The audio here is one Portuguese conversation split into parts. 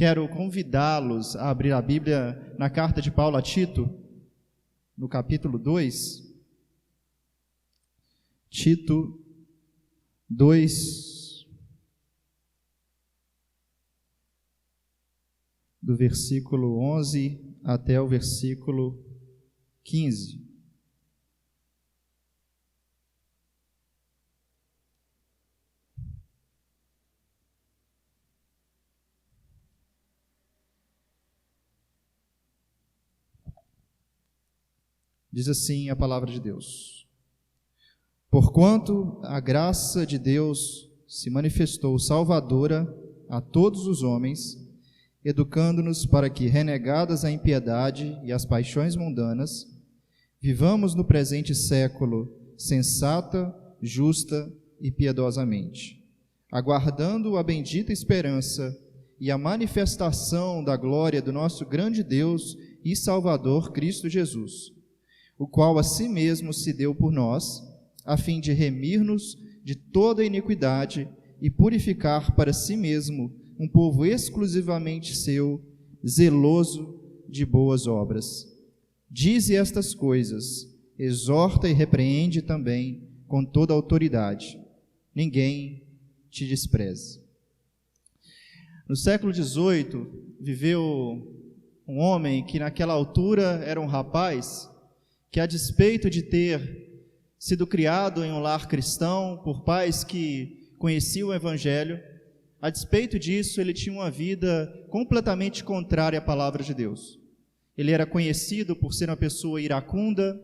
Quero convidá-los a abrir a Bíblia na carta de Paulo a Tito, no capítulo 2. Tito 2, do versículo 11 até o versículo 15. Diz assim a palavra de Deus: Porquanto a graça de Deus se manifestou salvadora a todos os homens, educando-nos para que, renegadas a impiedade e as paixões mundanas, vivamos no presente século sensata, justa e piedosamente, aguardando a bendita esperança e a manifestação da glória do nosso grande Deus e Salvador Cristo Jesus, o qual a si mesmo se deu por nós, a fim de remir-nos de toda iniquidade e purificar para si mesmo um povo exclusivamente seu, zeloso de boas obras. Dize estas coisas, exorta e repreende também com toda autoridade. Ninguém te despreze. No século XVIII, viveu um homem que naquela altura era um rapaz que, a despeito de ter sido criado em um lar cristão por pais que conheciam o Evangelho, a despeito disso, ele tinha uma vida completamente contrária à palavra de Deus. Ele era conhecido por ser uma pessoa iracunda,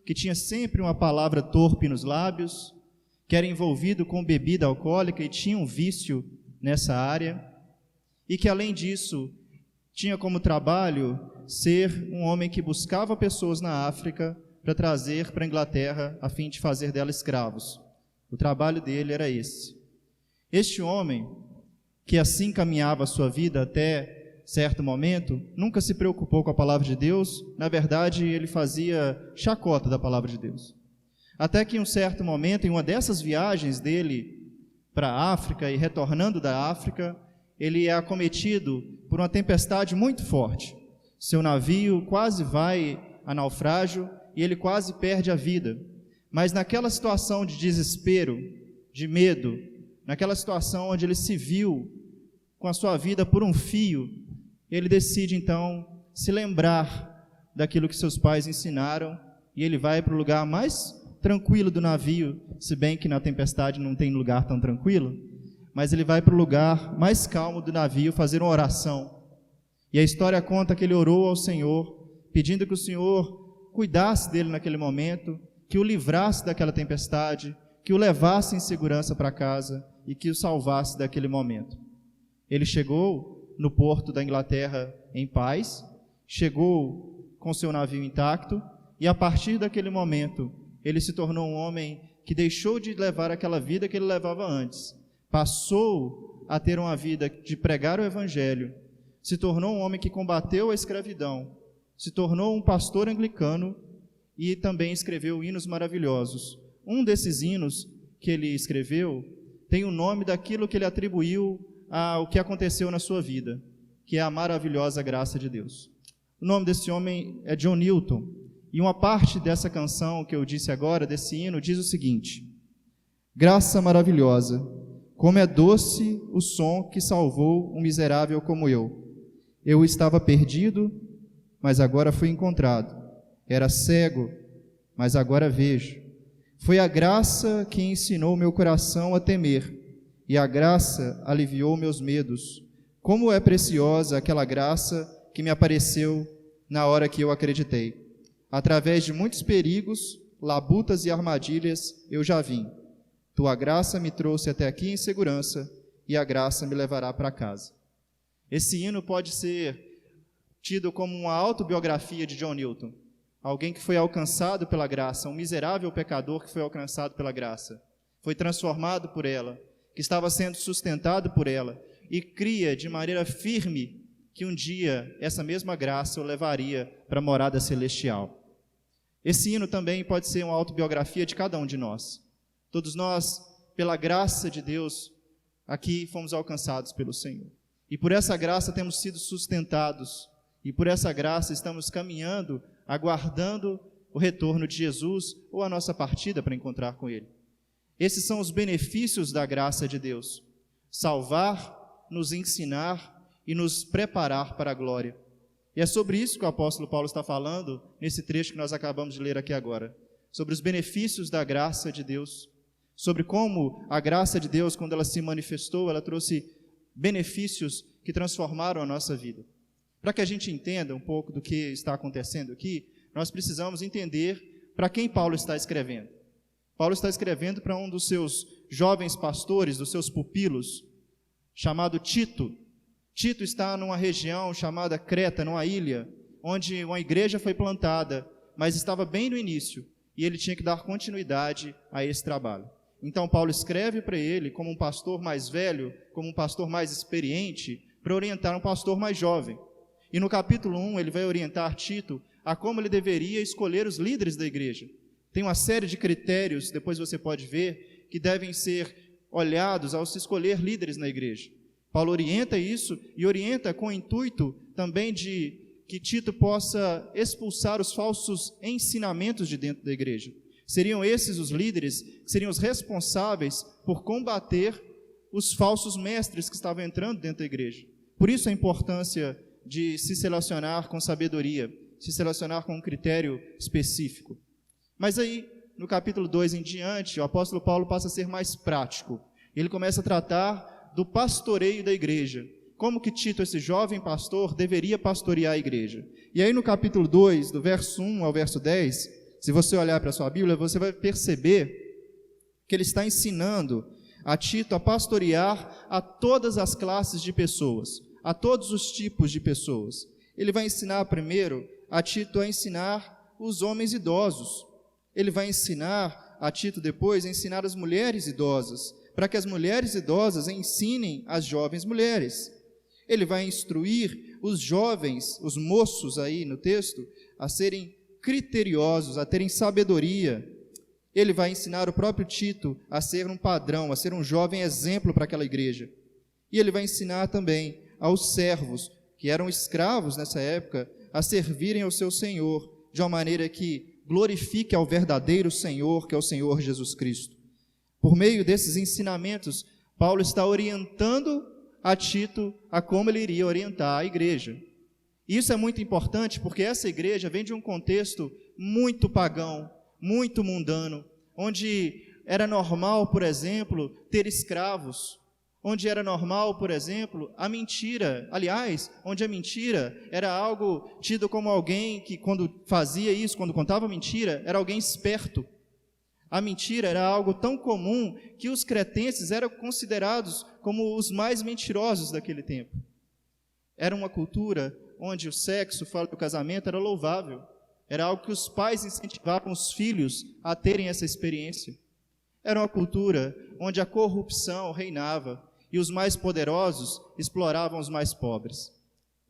que tinha sempre uma palavra torpe nos lábios, que era envolvido com bebida alcoólica e tinha um vício nessa área, e que, além disso, tinha como trabalho ser um homem que buscava pessoas na África para trazer para a Inglaterra a fim de fazer delas escravos. O trabalho dele era esse. Este homem, que assim caminhava a sua vida até certo momento, nunca se preocupou com a palavra de Deus. Na verdade, ele fazia chacota da palavra de Deus. Até que em um certo momento, em uma dessas viagens dele para a África e retornando da África, ele é acometido por uma tempestade muito forte. Seu navio quase vai a naufrágio e ele quase perde a vida. Mas naquela situação de desespero, de medo, naquela situação onde ele se viu com a sua vida por um fio, ele decide então se lembrar daquilo que seus pais ensinaram e ele vai para o lugar mais tranquilo do navio, se bem que na tempestade não tem lugar tão tranquilo, mas ele vai para o lugar mais calmo do navio fazer uma oração. E a história conta que ele orou ao Senhor, pedindo que o Senhor cuidasse dele naquele momento, que o livrasse daquela tempestade, que o levasse em segurança para casa e que o salvasse daquele momento. Ele chegou no porto da Inglaterra em paz, chegou com seu navio intacto e, a partir daquele momento, ele se tornou um homem que deixou de levar aquela vida que ele levava antes, passou a ter uma vida de pregar o Evangelho, se tornou um homem que combateu a escravidão, se tornou um pastor anglicano e também escreveu hinos maravilhosos. Um desses hinos que ele escreveu tem o nome daquilo que ele atribuiu ao que aconteceu na sua vida, que é a maravilhosa graça de Deus. O nome desse homem é John Newton, e uma parte dessa canção que eu disse agora, desse hino, diz o seguinte: Graça maravilhosa, como é doce o som que salvou um miserável como eu. Eu estava perdido, mas agora fui encontrado. Era cego, mas agora vejo. Foi a graça que ensinou meu coração a temer, e a graça aliviou meus medos. Como é preciosa aquela graça que me apareceu na hora que eu acreditei. Através de muitos perigos, labutas e armadilhas, eu já vim. Tua graça me trouxe até aqui em segurança, e a graça me levará para casa. Esse hino pode ser tido como uma autobiografia de John Newton, alguém que foi alcançado pela graça, um miserável pecador que foi alcançado pela graça, foi transformado por ela, que estava sendo sustentado por ela, e cria de maneira firme que um dia essa mesma graça o levaria para a morada celestial. Esse hino também pode ser uma autobiografia de cada um de nós. Todos nós, pela graça de Deus, aqui fomos alcançados pelo Senhor. E por essa graça temos sido sustentados, e por essa graça estamos caminhando, aguardando o retorno de Jesus ou a nossa partida para encontrar com Ele. Esses são os benefícios da graça de Deus: salvar, nos ensinar e nos preparar para a glória. E é sobre isso que o apóstolo Paulo está falando nesse trecho que nós acabamos de ler aqui agora, sobre os benefícios da graça de Deus, sobre como a graça de Deus, quando ela se manifestou, ela trouxe benefícios que transformaram a nossa vida. Para que a gente entenda um pouco do que está acontecendo aqui, nós precisamos entender para quem Paulo está escrevendo. Paulo está escrevendo para um dos seus jovens pastores, dos seus pupilos, chamado Tito. Tito está numa região chamada Creta, numa ilha, onde uma igreja foi plantada, mas estava bem no início, e ele tinha que dar continuidade a esse trabalho. Então Paulo escreve para ele como um pastor mais velho, como um pastor mais experiente, para orientar um pastor mais jovem. E no capítulo 1 ele vai orientar Tito a como ele deveria escolher os líderes da igreja. Tem uma série de critérios, depois você pode ver, que devem ser olhados ao se escolher líderes na igreja. Paulo orienta isso e orienta com o intuito também de que Tito possa expulsar os falsos ensinamentos de dentro da igreja. Seriam esses os líderes que seriam os responsáveis por combater os falsos mestres que estavam entrando dentro da igreja. Por isso a importância de se relacionar com sabedoria, se relacionar com um critério específico. Mas aí, no capítulo 2 em diante, o apóstolo Paulo passa a ser mais prático. Ele começa a tratar do pastoreio da igreja. Como que Tito, esse jovem pastor, deveria pastorear a igreja. E aí no capítulo 2, do verso 1 ao verso 10, se você olhar para a sua Bíblia, você vai perceber que ele está ensinando a Tito a pastorear a todas as classes de pessoas, a todos os tipos de pessoas. Ele vai ensinar primeiro a Tito a ensinar os homens idosos. Ele vai ensinar a Tito depois a ensinar as mulheres idosas, para que as mulheres idosas ensinem as jovens mulheres. Ele vai instruir os jovens, os moços aí no texto, a serem criteriosos, a terem sabedoria. Ele vai ensinar o próprio Tito a ser um padrão, a ser um jovem exemplo para aquela igreja. E ele vai ensinar também aos servos, que eram escravos nessa época, a servirem ao seu Senhor, de uma maneira que glorifique ao verdadeiro Senhor, que é o Senhor Jesus Cristo. Por meio desses ensinamentos, Paulo está orientando a Tito a como ele iria orientar a igreja. Isso é muito importante porque essa igreja vem de um contexto muito pagão, muito mundano, onde era normal, por exemplo, ter escravos, onde era normal, por exemplo, a mentira, aliás, onde a mentira era algo tido como alguém que quando fazia isso, quando contava mentira, era alguém esperto. A mentira era algo tão comum que os cretenses eram considerados como os mais mentirosos daquele tempo. Era uma cultura onde o sexo, fora do casamento, era louvável. Era algo que os pais incentivavam os filhos a terem essa experiência. Era uma cultura onde a corrupção reinava e os mais poderosos exploravam os mais pobres.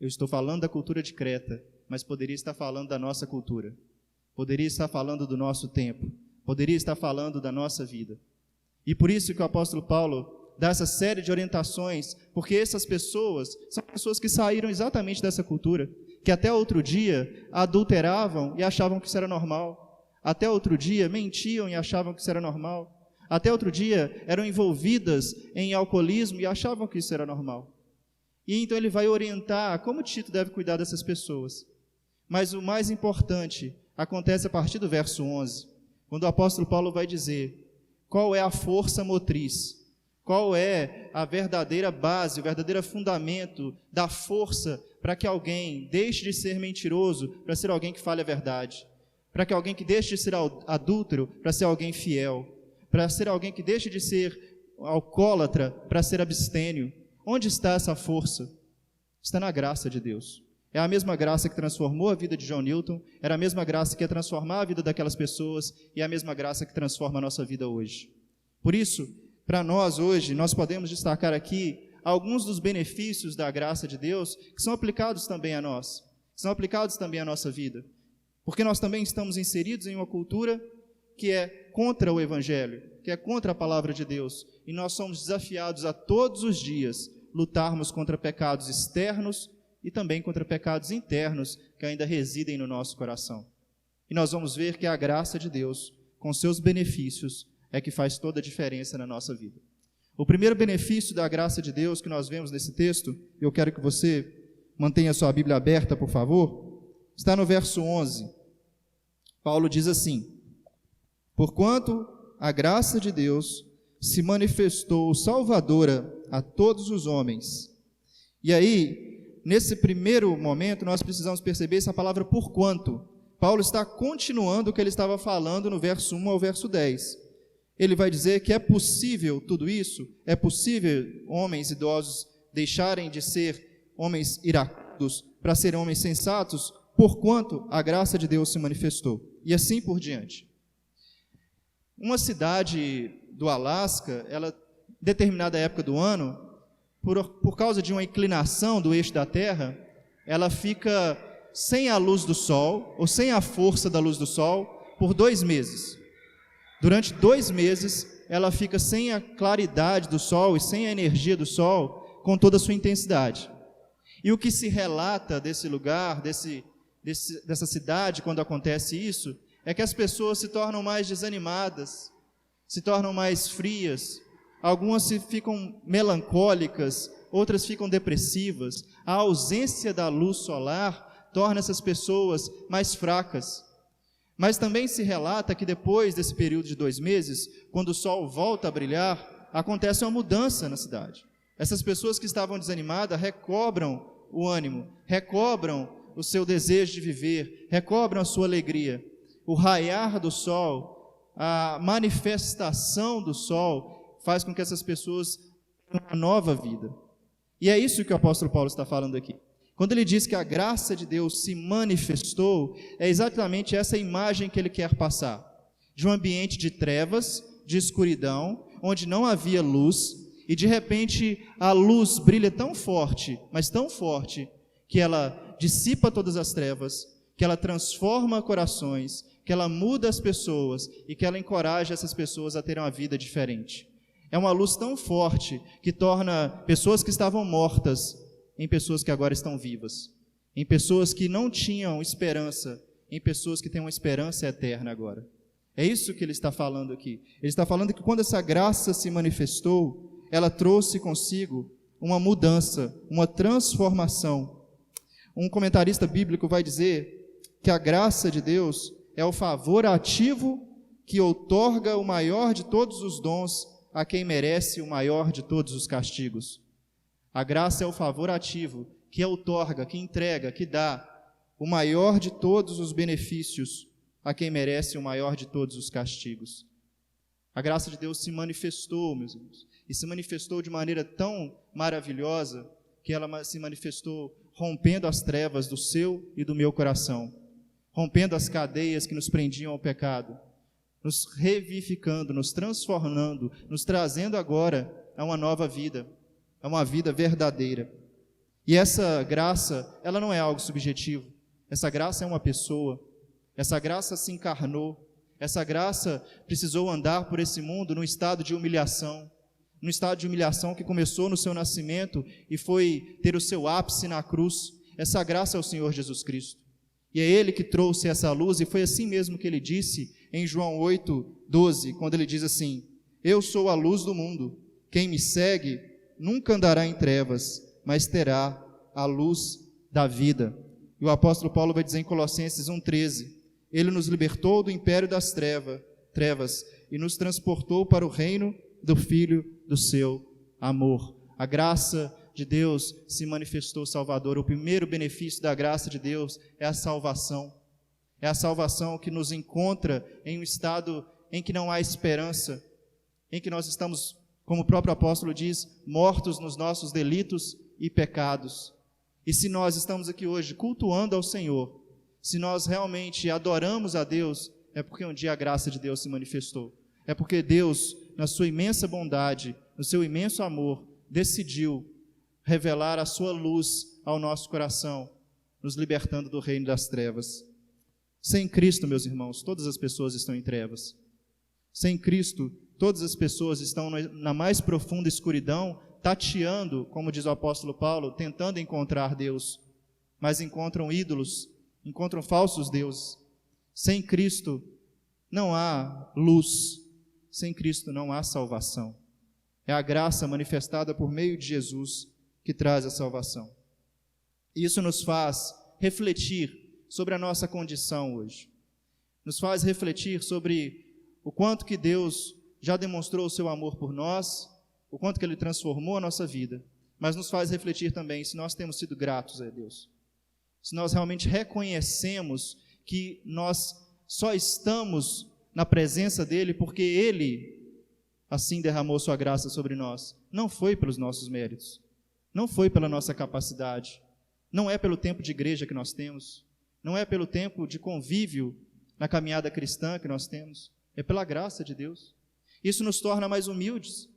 Eu estou falando da cultura de Creta, mas poderia estar falando da nossa cultura. Poderia estar falando do nosso tempo. Poderia estar falando da nossa vida. E por isso que o apóstolo Paulo dá essa série de orientações, porque essas pessoas são pessoas que saíram exatamente dessa cultura, que até outro dia adulteravam e achavam que isso era normal. Até outro dia mentiam e achavam que isso era normal. Até outro dia eram envolvidas em alcoolismo e achavam que isso era normal. E então ele vai orientar como Tito deve cuidar dessas pessoas. Mas o mais importante acontece a partir do verso 11, quando o apóstolo Paulo vai dizer qual é a força motriz, qual é a verdadeira base, o verdadeiro fundamento da força para que alguém deixe de ser mentiroso para ser alguém que fale a verdade, para que alguém que deixe de ser adúltero para ser alguém fiel, para ser alguém que deixe de ser alcoólatra para ser abstêmio. Onde está essa força? Está na graça de Deus. É a mesma graça que transformou a vida de John Newton, era a mesma graça que ia transformar a vida daquelas pessoas e é a mesma graça que transforma a nossa vida hoje. Por isso, para nós hoje, nós podemos destacar aqui alguns dos benefícios da graça de Deus que são aplicados também a nós, que são aplicados também à nossa vida, porque nós também estamos inseridos em uma cultura que é contra o Evangelho, que é contra a palavra de Deus, e nós somos desafiados a todos os dias lutarmos contra pecados externos e também contra pecados internos que ainda residem no nosso coração. E nós vamos ver que a graça de Deus, com seus benefícios, é que faz toda a diferença na nossa vida. O primeiro benefício da graça de Deus que nós vemos nesse texto, eu quero que você mantenha sua Bíblia aberta, por favor, está no verso 11. Paulo diz assim: porquanto a graça de Deus se manifestou salvadora a todos os homens. E aí, nesse primeiro momento, nós precisamos perceber essa palavra porquanto. Paulo está continuando o que ele estava falando no verso 1 ao verso 10. Ele vai dizer que é possível tudo isso, é possível homens idosos deixarem de ser homens iracundos para serem homens sensatos, porquanto a graça de Deus se manifestou. E assim por diante. Uma cidade do Alasca, ela, em determinada época do ano, por causa de uma inclinação do eixo da Terra, ela fica sem a luz do sol, ou sem a força da luz do sol, por 2 meses. Durante 2 meses, ela fica sem a claridade do sol e sem a energia do sol, com toda a sua intensidade. E o que se relata desse lugar, dessa cidade, quando acontece isso, é que as pessoas se tornam mais desanimadas, se tornam mais frias, algumas ficam melancólicas, outras ficam depressivas. A ausência da luz solar torna essas pessoas mais fracas. Mas também se relata que depois desse período de 2 meses, quando o sol volta a brilhar, acontece uma mudança na cidade. Essas pessoas que estavam desanimadas recobram o ânimo, recobram o seu desejo de viver, recobram a sua alegria. O raiar do sol, a manifestação do sol, faz com que essas pessoas tenham uma nova vida. E é isso que o apóstolo Paulo está falando aqui. Quando ele diz que a graça de Deus se manifestou, é exatamente essa imagem que ele quer passar. De um ambiente de trevas, de escuridão, onde não havia luz, e de repente a luz brilha tão forte, mas tão forte, que ela dissipa todas as trevas, que ela transforma corações, que ela muda as pessoas e que ela encoraja essas pessoas a terem uma vida diferente. É uma luz tão forte que torna pessoas que estavam mortas em pessoas que agora estão vivas, em pessoas que não tinham esperança, em pessoas que têm uma esperança eterna agora. É isso que ele está falando aqui. Ele está falando que quando essa graça se manifestou, ela trouxe consigo uma mudança, uma transformação. Um comentarista bíblico vai dizer que a graça de Deus é o favor ativo que outorga o maior de todos os dons a quem merece o maior de todos os castigos. A graça é o favor ativo que outorga, que entrega, que dá o maior de todos os benefícios a quem merece o maior de todos os castigos. A graça de Deus se manifestou, meus irmãos, e se manifestou de maneira tão maravilhosa que ela se manifestou rompendo as trevas do seu e do meu coração, rompendo as cadeias que nos prendiam ao pecado, nos revivificando, nos transformando, nos trazendo agora a uma nova vida, a uma vida verdadeira. E essa graça, ela não é algo subjetivo, essa graça é uma pessoa, essa graça se encarnou, essa graça precisou andar por esse mundo num estado de humilhação, que começou no seu nascimento e foi ter o seu ápice na cruz. Essa graça é o Senhor Jesus Cristo. E é Ele que trouxe essa luz, e foi assim mesmo que Ele disse em João 8:12, quando Ele diz assim: eu sou a luz do mundo, quem me segue nunca andará em trevas, mas terá a luz da vida. E o apóstolo Paulo vai dizer em Colossenses 1:13, Ele nos libertou do império das trevas e nos transportou para o reino do Filho do seu amor. A graça de Deus se manifestou salvadora. O primeiro benefício da graça de Deus é a salvação. É a salvação que nos encontra em um estado em que não há esperança, em que nós estamos, como o próprio apóstolo diz, mortos nos nossos delitos e pecados. E se nós estamos aqui hoje cultuando ao Senhor, se nós realmente adoramos a Deus, é porque um dia a graça de Deus se manifestou. É porque Deus, na sua imensa bondade, no seu imenso amor, decidiu revelar a sua luz ao nosso coração, nos libertando do reino das trevas. Sem Cristo, meus irmãos, todas as pessoas estão em trevas. Sem Cristo, todas as pessoas estão na mais profunda escuridão tateando, como diz o apóstolo Paulo, tentando encontrar Deus, mas encontram ídolos, encontram falsos deuses. Sem Cristo não há luz, sem Cristo não há salvação. É a graça manifestada por meio de Jesus que traz a salvação. Isso nos faz refletir sobre a nossa condição hoje. Nos faz refletir sobre o quanto que Deus já demonstrou o seu amor por nós, o quanto que Ele transformou a nossa vida, mas nos faz refletir também se nós temos sido gratos a Deus. Se nós realmente reconhecemos que nós só estamos na presença dEle porque Ele assim derramou sua graça sobre nós. Não foi pelos nossos méritos, não foi pela nossa capacidade, não é pelo tempo de igreja que nós temos, não é pelo tempo de convívio na caminhada cristã que nós temos, é pela graça de Deus. Isso nos torna mais humildes,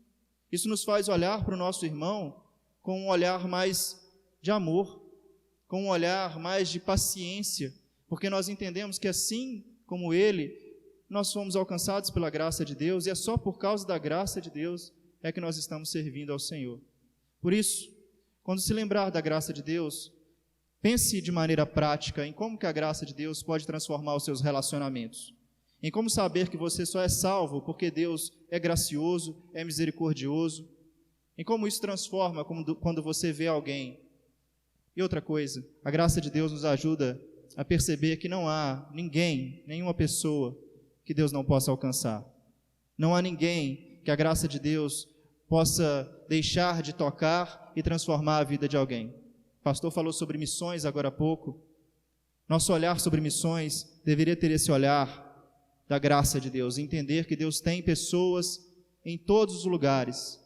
isso nos faz olhar para o nosso irmão com um olhar mais de amor, com um olhar mais de paciência, porque nós entendemos que assim como ele, nós fomos alcançados pela graça de Deus, e é só por causa da graça de Deus é que nós estamos servindo ao Senhor. Por isso, quando se lembrar da graça de Deus, pense de maneira prática em como que a graça de Deus pode transformar os seus relacionamentos, em como saber que você só é salvo porque Deus é gracioso, é misericordioso, em como isso transforma quando você vê alguém. E outra coisa, a graça de Deus nos ajuda a perceber que não há ninguém, nenhuma pessoa que Deus não possa alcançar. Não há ninguém que a graça de Deus possa deixar de tocar e transformar a vida de alguém. O pastor falou sobre missões agora há pouco. Nosso olhar sobre missões deveria ter esse olhar da graça de Deus, entender que Deus tem pessoas em todos os lugares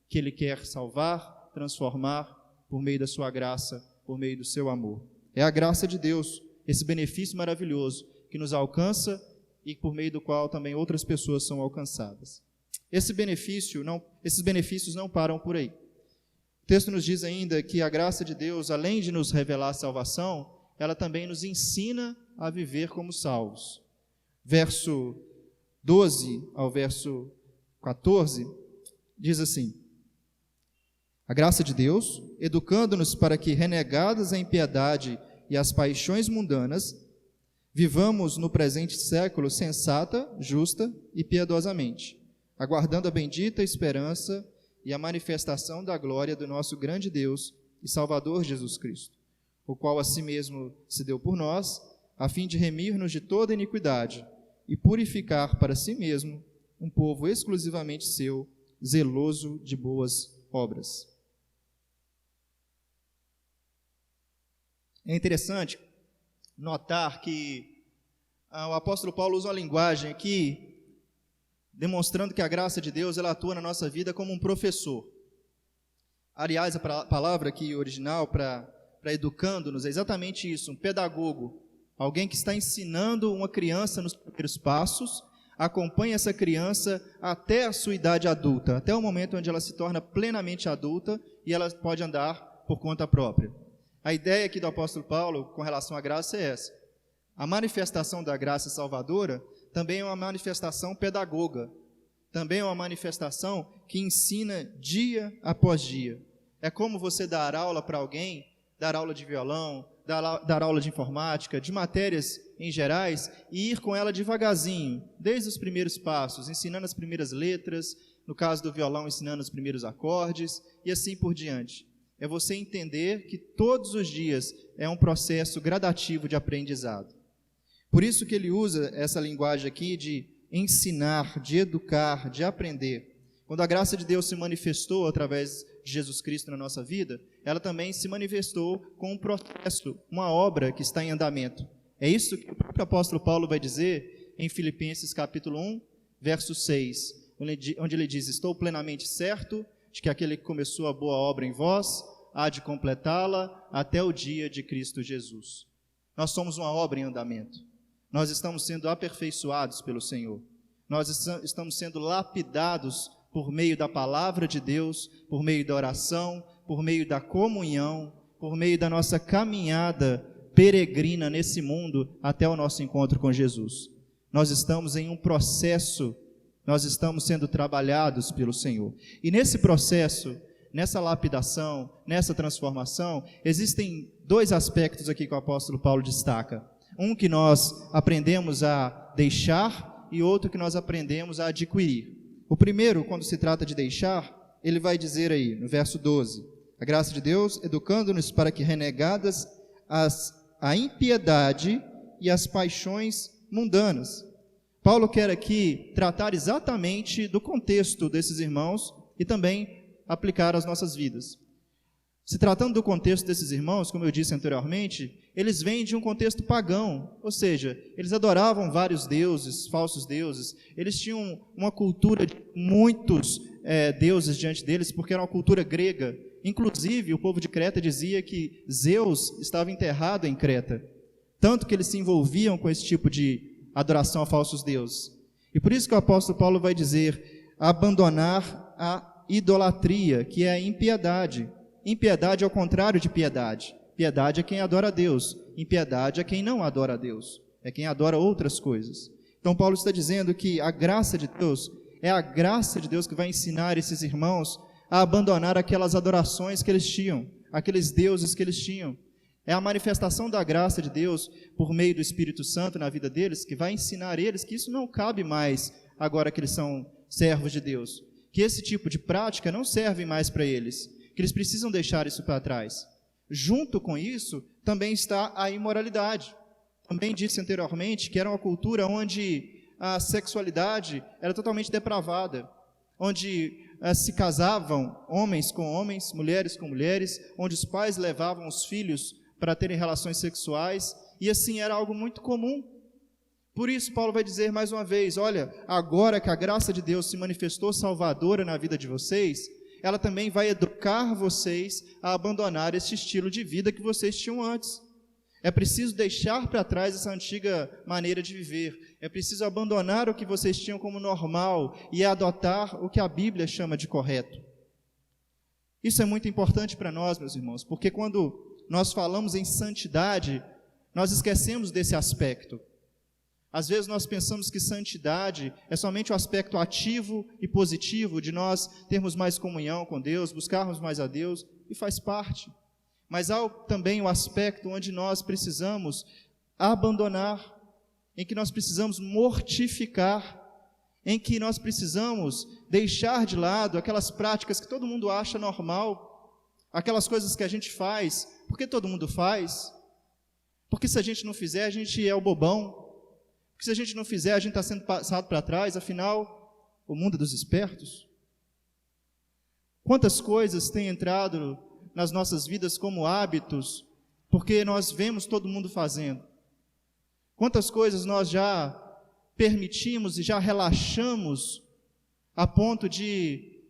que Ele quer salvar, transformar por meio da sua graça, por meio do seu amor. É a graça de Deus, esse benefício maravilhoso que nos alcança e por meio do qual também outras pessoas são alcançadas. Esses benefícios não param por aí. O texto nos diz ainda que a graça de Deus, além de nos revelar a salvação, ela também nos ensina a viver como salvos. Verso 12 ao verso 14, diz assim: a graça de Deus, educando-nos para que, renegados a impiedade e as paixões mundanas, vivamos no presente século sensata, justa e piedosamente, aguardando a bendita esperança e a manifestação da glória do nosso grande Deus e Salvador Jesus Cristo, o qual a si mesmo se deu por nós, a fim de remir-nos de toda iniquidade e purificar para si mesmo um povo exclusivamente seu, zeloso de boas obras. É interessante notar que o apóstolo Paulo usa uma linguagem aqui, demonstrando que a graça de Deus ela atua na nossa vida como um professor. Aliás, a palavra aqui original para educando-nos é exatamente isso, um pedagogo, alguém que está ensinando uma criança nos primeiros passos, acompanha essa criança até a sua idade adulta, até o momento onde ela se torna plenamente adulta e ela pode andar por conta própria. A ideia aqui do apóstolo Paulo com relação à graça é essa. A manifestação da graça salvadora também é uma manifestação pedagoga, também é uma manifestação que ensina dia após dia. É como você dar aula para alguém, dar aula de violão, dar aula de informática, de matérias em gerais, e ir com ela devagarzinho, desde os primeiros passos, ensinando as primeiras letras, no caso do violão, ensinando os primeiros acordes, e assim por diante. É você entender que todos os dias é um processo gradativo de aprendizado. Por isso que ele usa essa linguagem aqui de ensinar, de educar, de aprender. Quando a graça de Deus se manifestou através de Jesus Cristo na nossa vida, ela também se manifestou com um processo, uma obra que está em andamento. É isso que o próprio apóstolo Paulo vai dizer em Filipenses capítulo 1, verso 6, onde ele diz: estou plenamente certo de que aquele que começou a boa obra em vós há de completá-la até o dia de Cristo Jesus. Nós somos uma obra em andamento. Nós estamos sendo aperfeiçoados pelo Senhor. Nós estamos sendo lapidados por meio da palavra de Deus, por meio da oração, por meio da comunhão, por meio da nossa caminhada peregrina nesse mundo até o nosso encontro com Jesus. Nós estamos em um processo, nós estamos sendo trabalhados pelo Senhor. E nesse processo, nessa lapidação, nessa transformação, existem dois aspectos aqui que o apóstolo Paulo destaca. Um que nós aprendemos a deixar e outro que nós aprendemos a adquirir. O primeiro, quando se trata de deixar, ele vai dizer aí, no verso 12, a graça de Deus, educando-nos para que, renegadas a impiedade e as paixões mundanas. Paulo quer aqui tratar exatamente do contexto desses irmãos e também aplicar às nossas vidas. Se tratando do contexto desses irmãos, como eu disse anteriormente, eles vêm de um contexto pagão, ou seja, eles adoravam vários deuses, falsos deuses, eles tinham uma cultura de muitos deuses diante deles, porque era uma cultura grega. Inclusive, o povo de Creta dizia que Zeus estava enterrado em Creta, tanto que eles se envolviam com esse tipo de adoração a falsos deuses. E por isso que o apóstolo Paulo vai dizer, abandonar a idolatria, que é a impiedade. Impiedade é o contrário de piedade. Piedade é quem adora a Deus. Impiedade é quem não adora a Deus. É quem adora outras coisas. Então Paulo está dizendo que a graça de Deus, é a graça de Deus que vai ensinar esses irmãos a abandonar aquelas adorações que eles tinham, aqueles deuses que eles tinham. É a manifestação da graça de Deus por meio do Espírito Santo na vida deles que vai ensinar eles que isso não cabe mais agora que eles são servos de Deus. Que esse tipo de prática não serve mais para eles, que eles precisam deixar isso para trás. Junto com isso, também está a imoralidade. Também disse anteriormente que era uma cultura onde a sexualidade era totalmente depravada, onde se casavam homens com homens, mulheres com mulheres, onde os pais levavam os filhos para terem relações sexuais, e assim era algo muito comum. Por isso Paulo vai dizer mais uma vez, olha, agora que a graça de Deus se manifestou salvadora na vida de vocês, ela também vai educar vocês a abandonar esse estilo de vida que vocês tinham antes. É preciso deixar para trás essa antiga maneira de viver. É preciso abandonar o que vocês tinham como normal e adotar o que a Bíblia chama de correto. Isso é muito importante para nós, meus irmãos, porque quando nós falamos em santidade, nós esquecemos desse aspecto. Às vezes nós pensamos que santidade é somente o aspecto ativo e positivo de nós termos mais comunhão com Deus, buscarmos mais a Deus, e faz parte. Mas há também o aspecto onde nós precisamos abandonar, em que nós precisamos mortificar, em que nós precisamos deixar de lado aquelas práticas que todo mundo acha normal, aquelas coisas que a gente faz, porque todo mundo faz, porque se a gente não fizer, a gente é o bobão, porque se a gente não fizer, a gente está sendo passado para trás, afinal, o mundo é dos espertos. Quantas coisas têm entrado nas nossas vidas como hábitos, porque nós vemos todo mundo fazendo. Quantas coisas nós já permitimos e já relaxamos a ponto de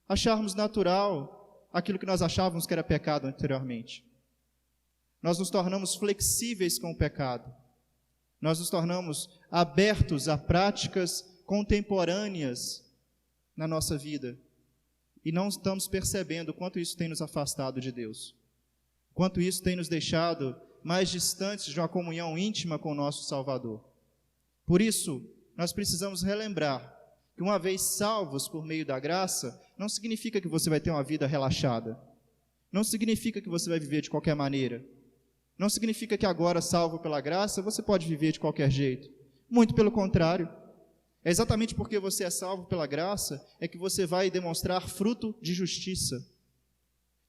acharmos natural aquilo que nós achávamos que era pecado anteriormente. Nós nos tornamos flexíveis com o pecado. Nós nos tornamos abertos a práticas contemporâneas na nossa vida. E não estamos percebendo quanto isso tem nos afastado de Deus. Quanto isso tem nos deixado mais distantes de uma comunhão íntima com o nosso Salvador. Por isso, nós precisamos relembrar que uma vez salvos por meio da graça, não significa que você vai ter uma vida relaxada. Não significa que você vai viver de qualquer maneira. Não significa que agora, salvo pela graça, você pode viver de qualquer jeito. Muito pelo contrário. É exatamente porque você é salvo pela graça, é que você vai demonstrar fruto de justiça.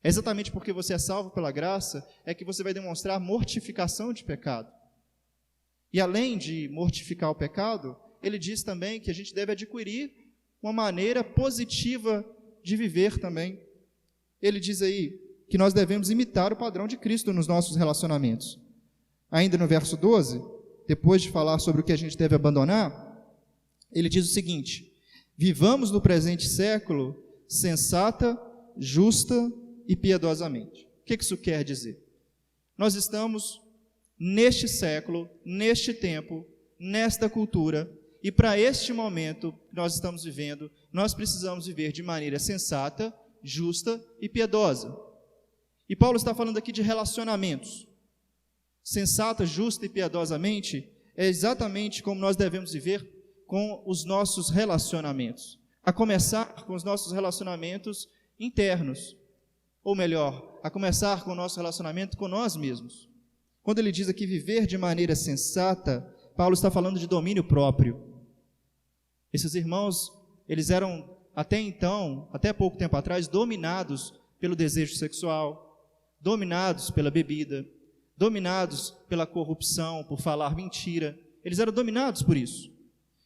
É exatamente porque você é salvo pela graça, é que você vai demonstrar mortificação de pecado. E além de mortificar o pecado, ele diz também que a gente deve adquirir uma maneira positiva de viver também. Ele diz aí que nós devemos imitar o padrão de Cristo nos nossos relacionamentos. Ainda no verso 12, depois de falar sobre o que a gente deve abandonar, ele diz o seguinte: vivamos no presente século sensata, justa e piedosamente. O que isso quer dizer? Nós estamos neste século, neste tempo, nesta cultura, e para este momento que nós estamos vivendo, nós precisamos viver de maneira sensata, justa e piedosa. E Paulo está falando aqui de relacionamentos. Sensata, justa e piedosamente é exatamente como nós devemos viver com os nossos relacionamentos. A começar com os nossos relacionamentos internos, ou melhor, a começar com o nosso relacionamento com nós mesmos. Quando ele diz aqui viver de maneira sensata, Paulo está falando de domínio próprio. Esses irmãos, eles eram até então, até pouco tempo atrás, dominados pelo desejo sexual, dominados pela bebida, dominados pela corrupção, por falar mentira. Eles eram dominados por isso.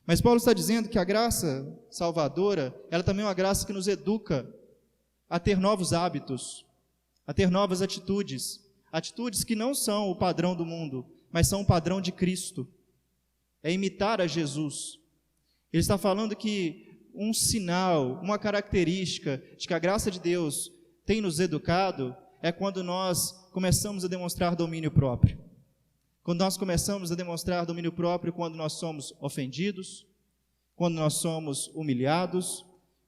Mas Paulo está dizendo que a graça salvadora, ela também é uma graça que nos educa a ter novos hábitos, a ter novas atitudes, atitudes que não são o padrão do mundo, mas são o padrão de Cristo. É imitar a Jesus. Ele está falando que um sinal, uma característica de que a graça de Deus tem nos educado é quando nós começamos a demonstrar domínio próprio. Quando nós começamos a demonstrar domínio próprio, quando nós somos ofendidos, quando nós somos humilhados,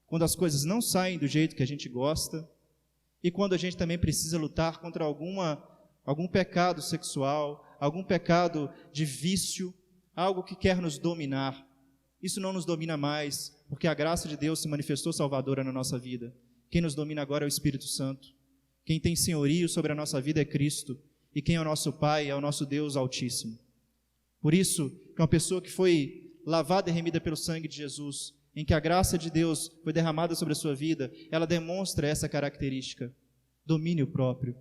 quando as coisas não saem do jeito que a gente gosta, e quando a gente também precisa lutar contra algum pecado sexual, algum pecado de vício, algo que quer nos dominar. Isso não nos domina mais, porque a graça de Deus se manifestou salvadora na nossa vida. Quem nos domina agora é o Espírito Santo. Quem tem senhorio sobre a nossa vida é Cristo. E quem é o nosso Pai é o nosso Deus Altíssimo. Por isso, que uma pessoa que foi lavada e remida pelo sangue de Jesus, em que a graça de Deus foi derramada sobre a sua vida, ela demonstra essa característica, domínio próprio.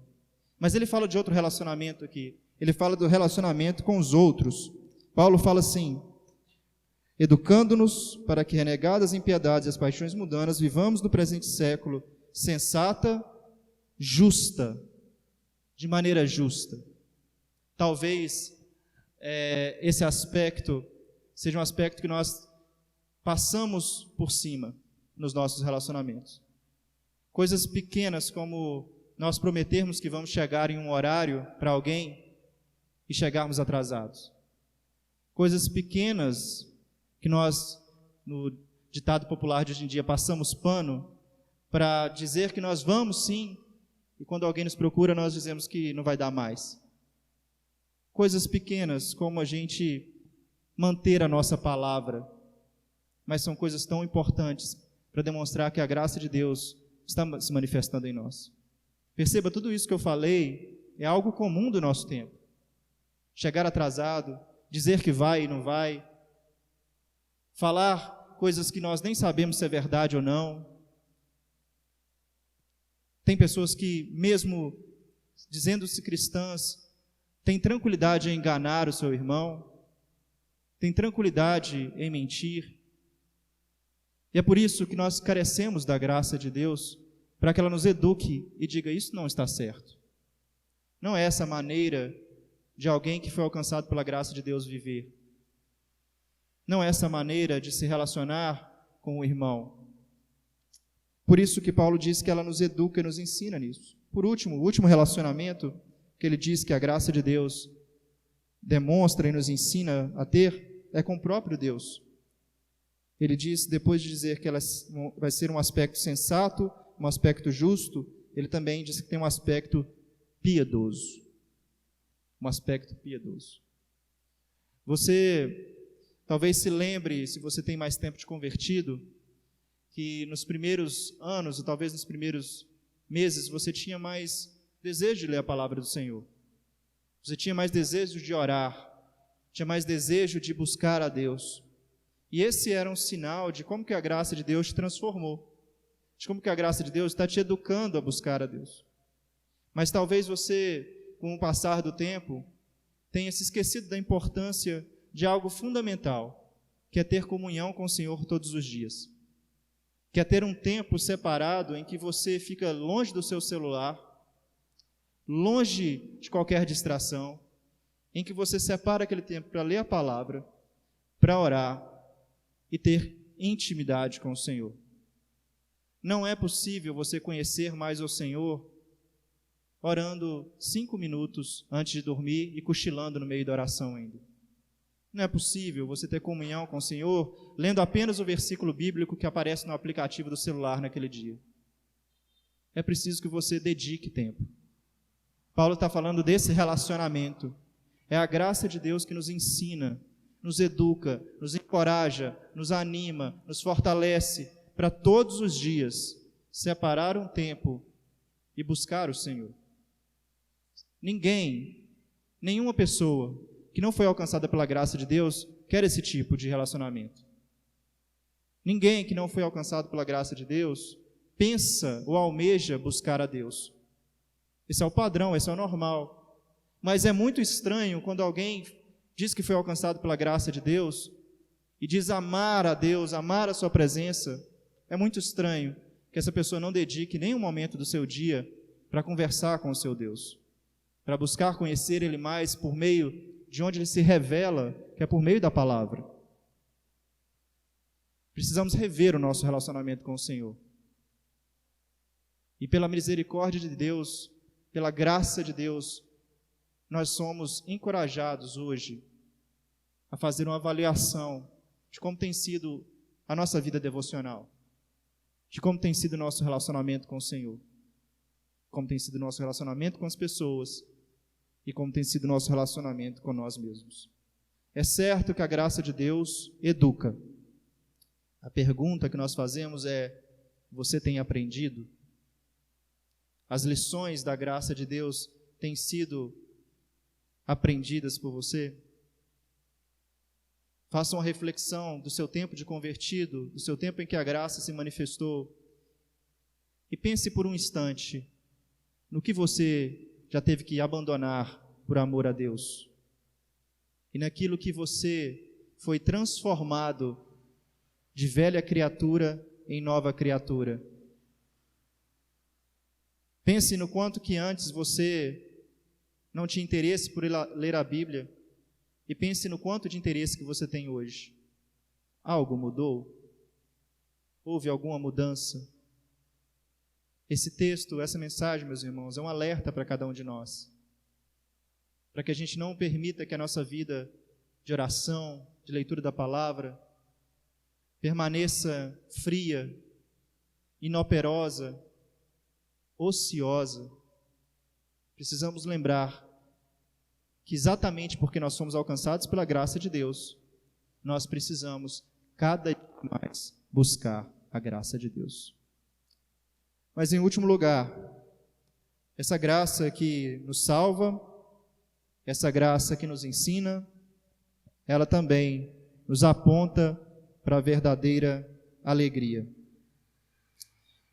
Mas ele fala de outro relacionamento aqui. Ele fala do relacionamento com os outros. Paulo fala assim: educando-nos para que, renegadas as impiedades e as paixões mundanas, vivamos no presente século sensata, justa, de maneira justa. Talvez esse aspecto seja um aspecto que nós passamos por cima nos nossos relacionamentos. Coisas pequenas como nós prometermos que vamos chegar em um horário para alguém e chegarmos atrasados. Coisas pequenas que nós, no ditado popular de hoje em dia, passamos pano para dizer que nós vamos sim, e quando alguém nos procura, nós dizemos que não vai dar mais. Coisas pequenas como a gente manter a nossa palavra, mas são coisas tão importantes para demonstrar que a graça de Deus está se manifestando em nós. Perceba, tudo isso que eu falei é algo comum do nosso tempo. Chegar atrasado, dizer que vai e não vai, falar coisas que nós nem sabemos se é verdade ou não. Tem pessoas que, mesmo dizendo-se cristãs, têm tranquilidade em enganar o seu irmão, têm tranquilidade em mentir. E é por isso que nós carecemos da graça de Deus, para que ela nos eduque e diga: isso não está certo. Não é essa maneira de alguém que foi alcançado pela graça de Deus viver. Não é essa maneira de se relacionar com o irmão. Por isso que Paulo diz que ela nos educa e nos ensina nisso. Por último, o último relacionamento que ele diz que a graça de Deus demonstra e nos ensina a ter é com o próprio Deus. Ele diz, depois de dizer que ela vai ser um aspecto sensato, um aspecto justo, ele também diz que tem um aspecto piedoso. Um aspecto piedoso. Você talvez se lembre, se você tem mais tempo de convertido, que nos primeiros anos, ou talvez nos primeiros meses, você tinha mais desejo de ler a palavra do Senhor. Você tinha mais desejo de orar, tinha mais desejo de buscar a Deus. E esse era um sinal de como que a graça de Deus te transformou, de como que a graça de Deus está te educando a buscar a Deus. Mas talvez você, com o passar do tempo, tenha se esquecido da importância de algo fundamental, que é ter comunhão com o Senhor todos os dias. Que é ter um tempo separado em que você fica longe do seu celular, longe de qualquer distração, em que você separa aquele tempo para ler a palavra, para orar e ter intimidade com o Senhor. Não é possível você conhecer mais o Senhor orando 5 minutos antes de dormir e cochilando no meio da oração ainda. Não é possível você ter comunhão com o Senhor lendo apenas o versículo bíblico que aparece no aplicativo do celular naquele dia. É preciso que você dedique tempo. Paulo está falando desse relacionamento. É a graça de Deus que nos ensina, nos educa, nos encoraja, nos anima, nos fortalece para todos os dias separar um tempo e buscar o Senhor. Nenhuma pessoa que não foi alcançada pela graça de Deus quer esse tipo de relacionamento. Ninguém que não foi alcançado pela graça de Deus pensa ou almeja buscar a Deus. Esse é o padrão, esse é o normal. Mas é muito estranho quando alguém diz que foi alcançado pela graça de Deus e diz amar a Deus, amar a sua presença. É muito estranho que essa pessoa não dedique nenhum momento do seu dia para conversar com o seu Deus, para buscar conhecer Ele mais por meio de onde Ele se revela, que é por meio da palavra. Precisamos rever o nosso relacionamento com o Senhor. E pela misericórdia de Deus, pela graça de Deus, nós somos encorajados hoje a fazer uma avaliação de como tem sido a nossa vida devocional, de como tem sido o nosso relacionamento com o Senhor, como tem sido o nosso relacionamento com as pessoas e como tem sido o nosso relacionamento com nós mesmos. É certo que a graça de Deus educa. A pergunta que nós fazemos é: você tem aprendido? As lições da graça de Deus têm sido aprendidas por você? Faça uma reflexão do seu tempo de convertido, do seu tempo em que a graça se manifestou, e pense por um instante no que você já teve que abandonar por amor a Deus, e naquilo que você foi transformado de velha criatura em nova criatura. Pense no quanto que antes você não tinha interesse por ler a Bíblia, e pense no quanto de interesse que você tem hoje. Algo mudou? Houve alguma mudança? Esse texto, essa mensagem, meus irmãos, é um alerta para cada um de nós, para que a gente não permita que a nossa vida de oração, de leitura da palavra, permaneça fria, inoperosa, ociosa. Precisamos lembrar que exatamente porque nós somos alcançados pela graça de Deus, nós precisamos cada dia mais buscar a graça de Deus. Mas em último lugar, essa graça que nos salva, essa graça que nos ensina, ela também nos aponta para a verdadeira alegria.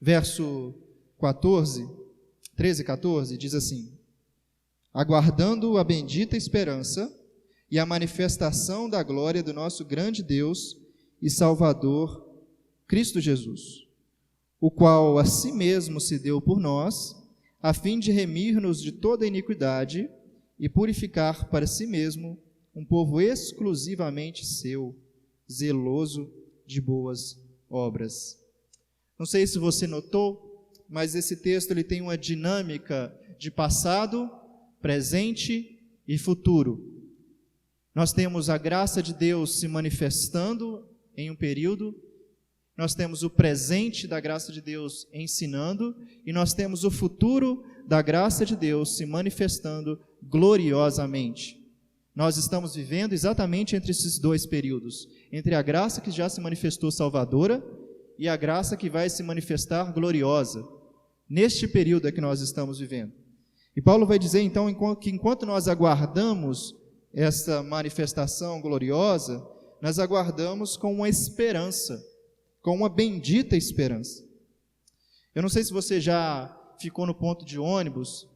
Verso 13 e 14, diz assim: aguardando a bendita esperança e a manifestação da glória do nosso grande Deus e Salvador, Cristo Jesus, o qual a si mesmo se deu por nós, a fim de remir-nos de toda iniquidade e purificar para si mesmo um povo exclusivamente seu, zeloso de boas obras. Não sei se você notou, mas esse texto ele tem uma dinâmica de passado, presente e futuro. Nós temos a graça de Deus se manifestando em um período, nós temos o presente da graça de Deus ensinando, e nós temos o futuro da graça de Deus se manifestando gloriosamente. Nós estamos vivendo exatamente entre esses dois períodos, entre a graça que já se manifestou salvadora e a graça que vai se manifestar gloriosa. Neste período é que nós estamos vivendo. E Paulo vai dizer então que enquanto nós aguardamos essa manifestação gloriosa, nós aguardamos com uma esperança, com uma bendita esperança. Eu não sei se você já ficou no ponto de ônibus,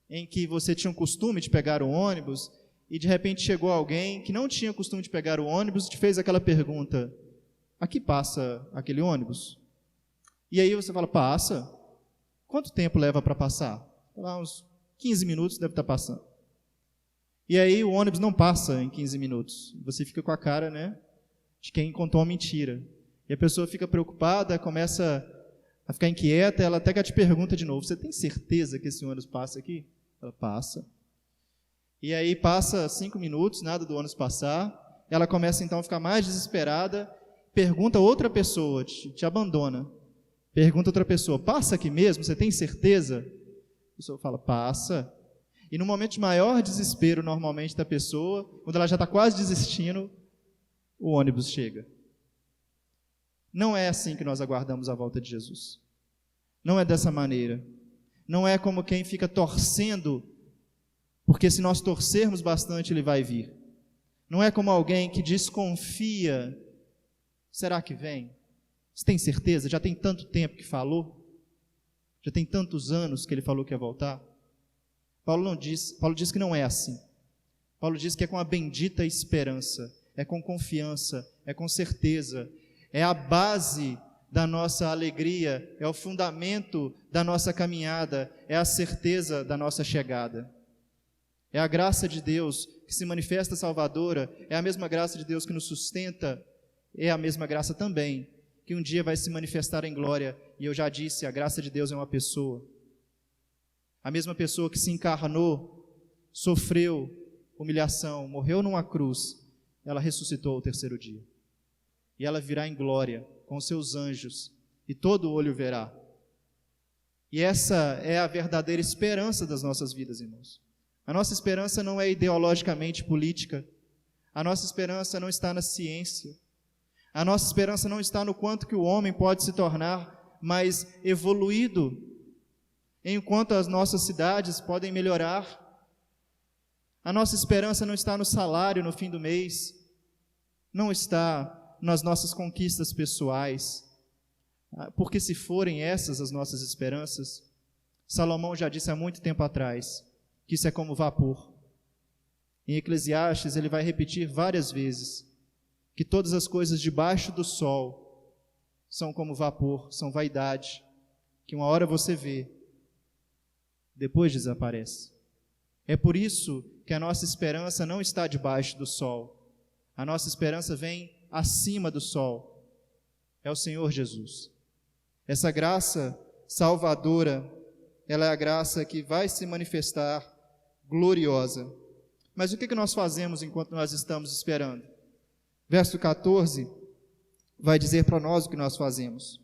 em que você tinha o costume de pegar o ônibus, e de repente chegou alguém que não tinha costume de pegar o ônibus e te fez aquela pergunta: aqui passa aquele ônibus? E aí você fala: passa? Quanto tempo leva para passar? Uns 15 minutos deve estar passando. E aí o ônibus não passa em 15 minutos. Você fica com a cara, né, de quem contou uma mentira. E a pessoa fica preocupada, começa a ficar inquieta, ela até que te pergunta de novo: você tem certeza que esse ônibus passa aqui? Ela: passa. E aí passa 5 minutos, nada do ônibus passar, ela começa então a ficar mais desesperada, pergunta a outra pessoa, te abandona. Pergunta a outra pessoa: passa aqui mesmo? Você tem certeza? A pessoa fala: passa. E no momento de maior desespero, normalmente, da pessoa, quando ela já está quase desistindo, o ônibus chega. Não é assim que nós aguardamos a volta de Jesus. Não é dessa maneira. Não é como quem fica torcendo, porque se nós torcermos bastante, ele vai vir. Não é como alguém que desconfia. Será que vem? Você tem certeza? Já tem tanto tempo que falou? Já tem tantos anos que ele falou que ia voltar? Paulo diz que não é assim. Paulo diz que é com a bendita esperança, é com confiança, é com certeza, é a base da nossa alegria, é o fundamento da nossa caminhada, é a certeza da nossa chegada. É a graça de Deus que se manifesta salvadora, é a mesma graça de Deus que nos sustenta, é a mesma graça também que um dia vai se manifestar em glória. E eu já disse, a graça de Deus é uma pessoa. A mesma pessoa que se encarnou, sofreu humilhação, morreu numa cruz, ela ressuscitou ao terceiro dia. E ela virá em glória com seus anjos, e todo olho verá. E essa é a verdadeira esperança das nossas vidas, irmãos. A nossa esperança não é ideologicamente política. A nossa esperança não está na ciência. A nossa esperança não está no quanto que o homem pode se tornar mais evoluído, enquanto as nossas cidades podem melhorar. A nossa esperança não está no salário no fim do mês, não está nas nossas conquistas pessoais, porque se forem essas as nossas esperanças, Salomão já disse há muito tempo atrás, que isso é como vapor. Em Eclesiastes ele vai repetir várias vezes, que todas as coisas debaixo do sol são como vapor, são vaidade, que uma hora você vê, depois desaparece. É por isso que a nossa esperança não está debaixo do sol, a nossa esperança vem acima do sol, é o Senhor Jesus. Essa graça salvadora, ela é a graça que vai se manifestar gloriosa. Mas o que nós fazemos enquanto nós estamos esperando? Verso 14 vai dizer para nós o que nós fazemos.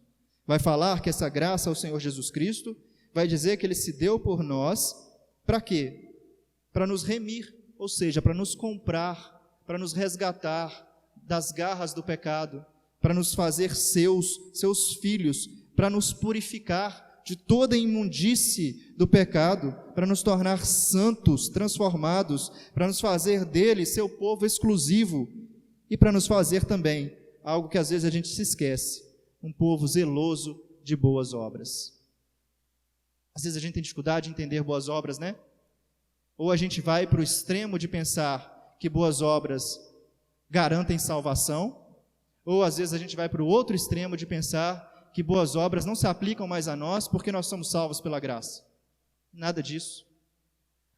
Vai falar que essa graça ao Senhor Jesus Cristo, vai dizer que Ele se deu por nós, para quê? Para nos remir, ou seja, para nos comprar, para nos resgatar das garras do pecado, para nos fazer seus filhos, para nos purificar de toda a imundície do pecado, para nos tornar santos, transformados, para nos fazer dele seu povo exclusivo, e para nos fazer também algo que às vezes a gente se esquece, um povo zeloso de boas obras. Às vezes a gente tem dificuldade de entender boas obras, né? Ou a gente vai para o extremo de pensar que boas obras garantem salvação, ou às vezes a gente vai para o outro extremo de pensar que boas obras não se aplicam mais a nós porque nós somos salvos pela graça. Nada disso.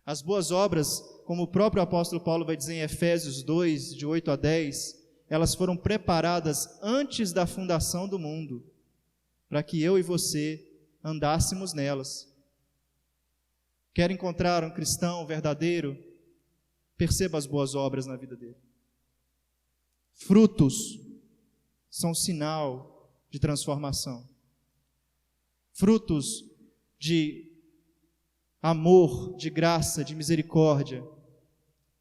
As boas obras, como o próprio apóstolo Paulo vai dizer em Efésios 2, de 8 a 10, elas foram preparadas antes da fundação do mundo, para que eu e você andássemos nelas. Quer encontrar um cristão verdadeiro? Perceba as boas obras na vida dele. Frutos são sinal de transformação. Frutos de amor, de graça, de misericórdia,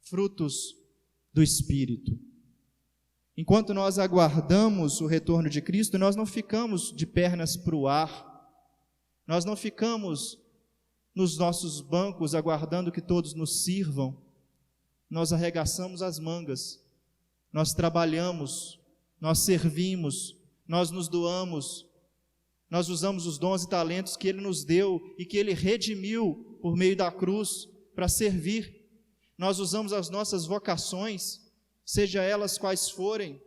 frutos do Espírito. Enquanto nós aguardamos o retorno de Cristo, nós não ficamos de pernas para o ar, nós não ficamos nos nossos bancos aguardando que todos nos sirvam, nós arregaçamos as mangas, nós trabalhamos, nós servimos, nós nos doamos, nós usamos os dons e talentos que Ele nos deu e que Ele redimiu por meio da cruz para servir. Nós usamos as nossas vocações, seja elas quais forem,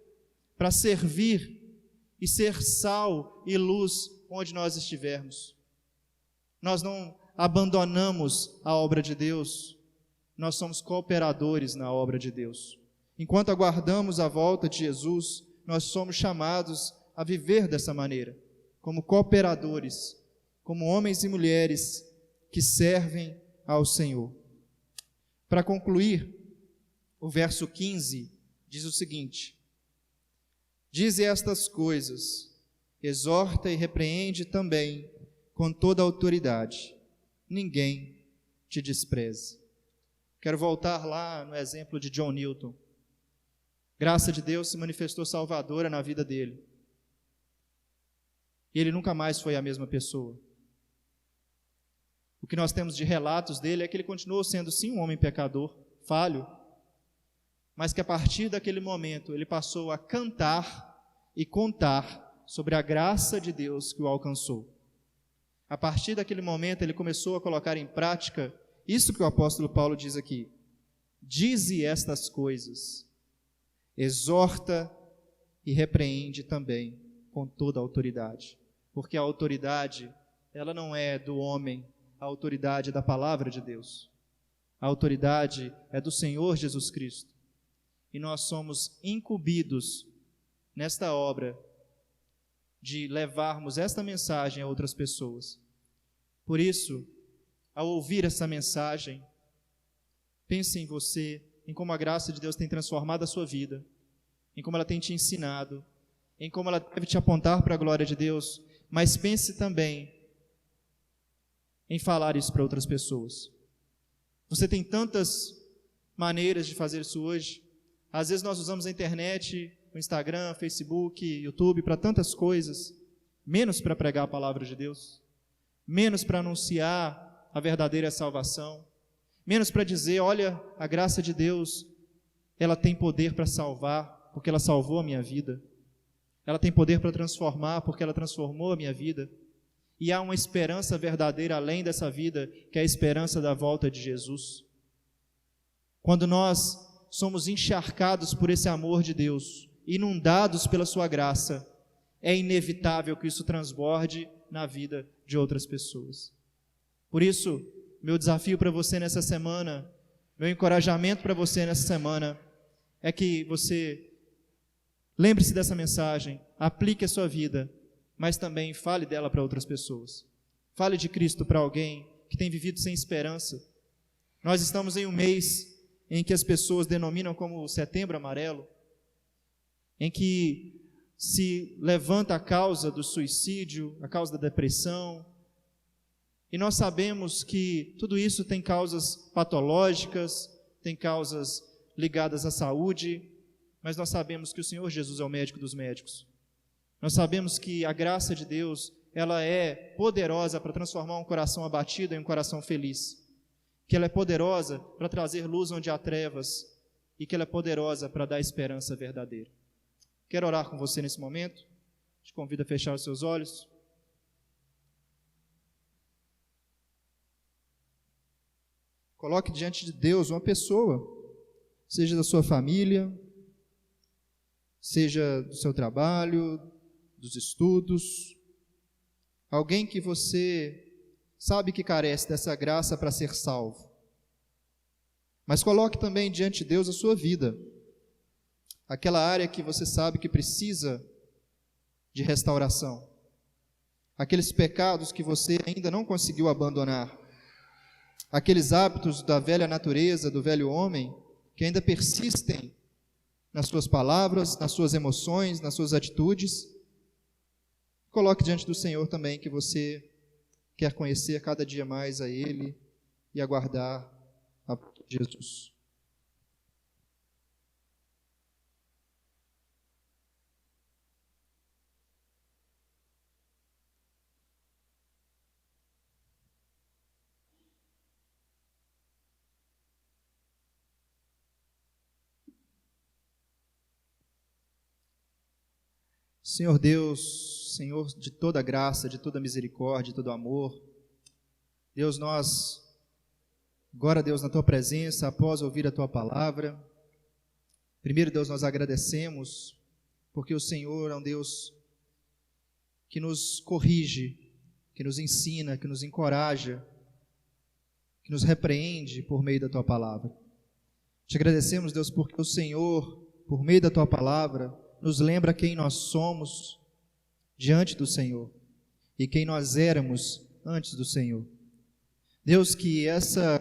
para servir e ser sal e luz onde nós estivermos. Nós não abandonamos a obra de Deus, nós somos cooperadores na obra de Deus. Enquanto aguardamos a volta de Jesus, nós somos chamados a viver dessa maneira, como cooperadores, como homens e mulheres que servem ao Senhor. Para concluir, o verso 15 diz o seguinte: dize estas coisas, exorta e repreende também com toda a autoridade, ninguém te despreze. Quero voltar lá no exemplo de John Newton. Graça de Deus se manifestou salvadora na vida dele. E ele nunca mais foi a mesma pessoa. O que nós temos de relatos dele é que ele continuou sendo sim um homem pecador, falho, mas que a partir daquele momento ele passou a cantar e contar sobre a graça de Deus que o alcançou. A partir daquele momento ele começou a colocar em prática isso que o apóstolo Paulo diz aqui: dize estas coisas, exorta e repreende também com toda a autoridade, porque a autoridade, ela não é do homem, a autoridade é da palavra de Deus, a autoridade é do Senhor Jesus Cristo, e nós somos incumbidos nesta obra de levarmos esta mensagem a outras pessoas. Por isso, ao ouvir essa mensagem, pense em você, em como a graça de Deus tem transformado a sua vida, em como ela tem te ensinado, em como ela deve te apontar para a glória de Deus, mas pense também em falar isso para outras pessoas. Você tem tantas maneiras de fazer isso hoje. Às vezes nós usamos a internet, o Instagram, Facebook, YouTube, para tantas coisas, menos para pregar a palavra de Deus, menos para anunciar a verdadeira salvação, menos para dizer, olha, a graça de Deus, ela tem poder para salvar, porque ela salvou a minha vida. Ela tem poder para transformar, porque ela transformou a minha vida. E há uma esperança verdadeira além dessa vida, que é a esperança da volta de Jesus. Quando nós somos encharcados por esse amor de Deus, inundados pela sua graça, é inevitável que isso transborde na vida de outras pessoas. Por isso, meu desafio para você nessa semana, meu encorajamento para você nessa semana, é que você lembre-se dessa mensagem, aplique a sua vida, mas também fale dela para outras pessoas. Fale de Cristo para alguém que tem vivido sem esperança. Nós estamos em um mês em que as pessoas denominam como Setembro Amarelo, em que se levanta a causa do suicídio, a causa da depressão, e nós sabemos que tudo isso tem causas patológicas, tem causas ligadas à saúde, mas nós sabemos que o Senhor Jesus é o médico dos médicos. Nós sabemos que a graça de Deus, ela é poderosa para transformar um coração abatido em um coração feliz, que ela é poderosa para trazer luz onde há trevas, e que ela é poderosa para dar esperança verdadeira. Quero orar com você nesse momento, te convido a fechar os seus olhos. Coloque diante de Deus uma pessoa, seja da sua família, seja do seu trabalho, dos estudos, alguém que você sabe que carece dessa graça para ser salvo. Mas coloque também diante de Deus a sua vida, aquela área que você sabe que precisa de restauração, aqueles pecados que você ainda não conseguiu abandonar, aqueles hábitos da velha natureza, do velho homem, que ainda persistem nas suas palavras, nas suas emoções, nas suas atitudes. Coloque diante do Senhor também que você quer conhecer cada dia mais a Ele e aguardar a Jesus. Senhor Deus, Senhor de toda graça, de toda misericórdia, de todo amor, Deus, nós, agora Deus, na Tua presença, após ouvir a Tua palavra, primeiro Deus, nós agradecemos, porque o Senhor é um Deus que nos corrige, que nos ensina, que nos encoraja, que nos repreende por meio da Tua palavra. Te agradecemos, Deus, porque o Senhor, por meio da Tua palavra, nos lembra quem nós somos diante do Senhor e quem nós éramos antes do Senhor. Deus, que essa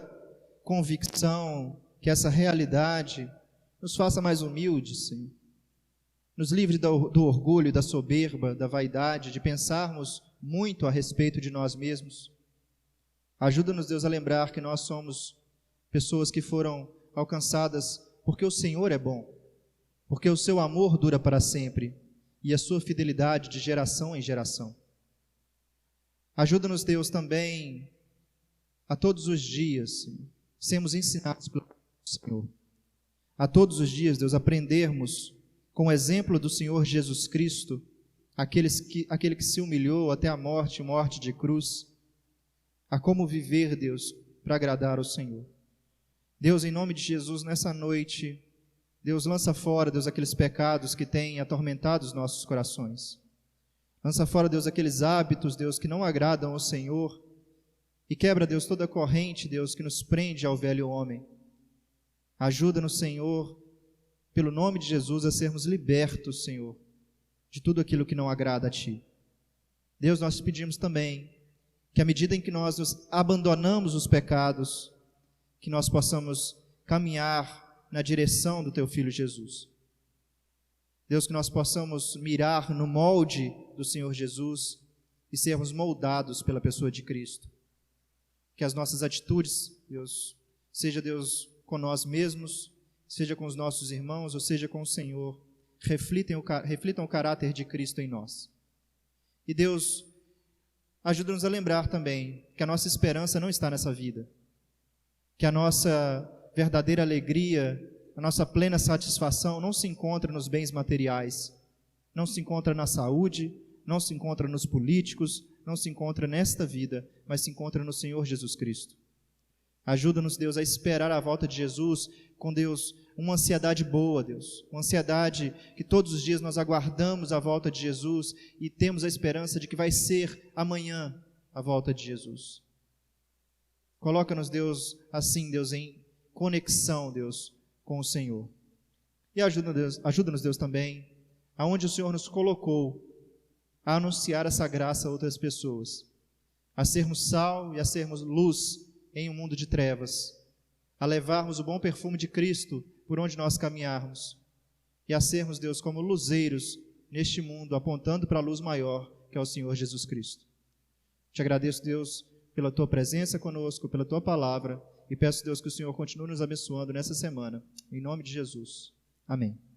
convicção, que essa realidade nos faça mais humildes, Senhor. Nos livre do orgulho, da soberba, da vaidade, de pensarmos muito a respeito de nós mesmos. Ajuda-nos, Deus, a lembrar que nós somos pessoas que foram alcançadas porque o Senhor é bom, porque o seu amor dura para sempre e a sua fidelidade de geração em geração. Ajuda-nos, Deus, também a todos os dias, Senhor, sermos ensinados pelo Senhor. A todos os dias, Deus, aprendermos com o exemplo do Senhor Jesus Cristo, aquele que se humilhou até a morte de cruz, a como viver, Deus, para agradar ao Senhor. Deus, em nome de Jesus, nessa noite, Deus, lança fora, Deus, aqueles pecados que têm atormentado os nossos corações. Lança fora, Deus, aqueles hábitos, Deus, que não agradam ao Senhor, e quebra, Deus, toda a corrente, Deus, que nos prende ao velho homem. Ajuda-nos, Senhor, pelo nome de Jesus, a sermos libertos, Senhor, de tudo aquilo que não agrada a Ti. Deus, nós te pedimos também que à medida em que nós nos abandonamos os pecados, que nós possamos caminhar na direção do Teu Filho Jesus. Deus, que nós possamos mirar no molde do Senhor Jesus e sermos moldados pela pessoa de Cristo. Que as nossas atitudes, Deus, seja, Deus, com nós mesmos, seja com os nossos irmãos, ou seja com o Senhor, reflitam o caráter de Cristo em nós. E Deus, ajuda-nos a lembrar também que a nossa esperança não está nessa vida, que a nossa verdadeira alegria, a nossa plena satisfação não se encontra nos bens materiais, não se encontra na saúde, não se encontra nos políticos, não se encontra nesta vida, mas se encontra no Senhor Jesus Cristo. Ajuda-nos, Deus, a esperar a volta de Jesus com, Deus, uma ansiedade boa, Deus, uma ansiedade que todos os dias nós aguardamos a volta de Jesus e temos a esperança de que vai ser amanhã a volta de Jesus. Coloca-nos, Deus, assim, Deus, em conexão, Deus, com o Senhor. E ajuda-nos, Deus, também, aonde o Senhor nos colocou, a anunciar essa graça a outras pessoas, a sermos sal e a sermos luz em um mundo de trevas, a levarmos o bom perfume de Cristo por onde nós caminharmos, e a sermos, Deus, como luzeiros neste mundo, apontando para a luz maior, que é o Senhor Jesus Cristo. Te agradeço, Deus, pela Tua presença conosco, pela Tua palavra, e peço, Deus, que o Senhor continue nos abençoando nessa semana, em nome de Jesus. Amém.